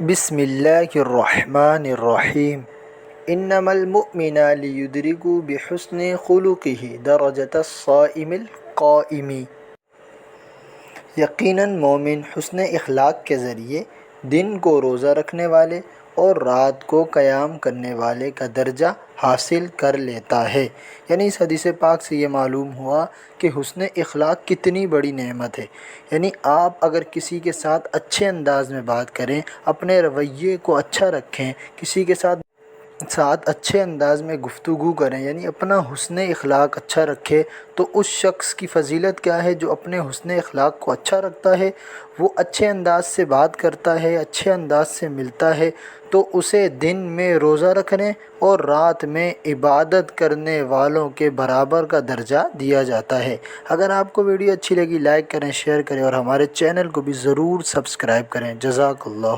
بسم اللہ الرحمن الرحیم انما المؤمنان لیدرکوا بحسن خلقہ درجۃ الصائم القائم۔ یقیناً مومن حسن اخلاق کے ذریعے دن کو روزہ رکھنے والے اور رات کو قیام کرنے والے کا درجہ حاصل کر لیتا ہے۔ یعنی اس حدیث پاک سے یہ معلوم ہوا کہ حسن اخلاق کتنی بڑی نعمت ہے۔ یعنی آپ اگر کسی کے ساتھ اچھے انداز میں بات کریں، اپنے رویے کو اچھا رکھیں، کسی کے ساتھ اچھے انداز میں گفتگو کریں، یعنی اپنا حسن اخلاق اچھا رکھے، تو اس شخص کی فضیلت کیا ہے جو اپنے حسن اخلاق کو اچھا رکھتا ہے، وہ اچھے انداز سے بات کرتا ہے، اچھے انداز سے ملتا ہے، تو اسے دن میں روزہ رکھنے اور رات میں عبادت کرنے والوں کے برابر کا درجہ دیا جاتا ہے۔ اگر آپ کو ویڈیو اچھی لگی، لائک کریں، شیئر کریں اور ہمارے چینل کو بھی ضرور سبسکرائب کریں۔ جزاک اللہ۔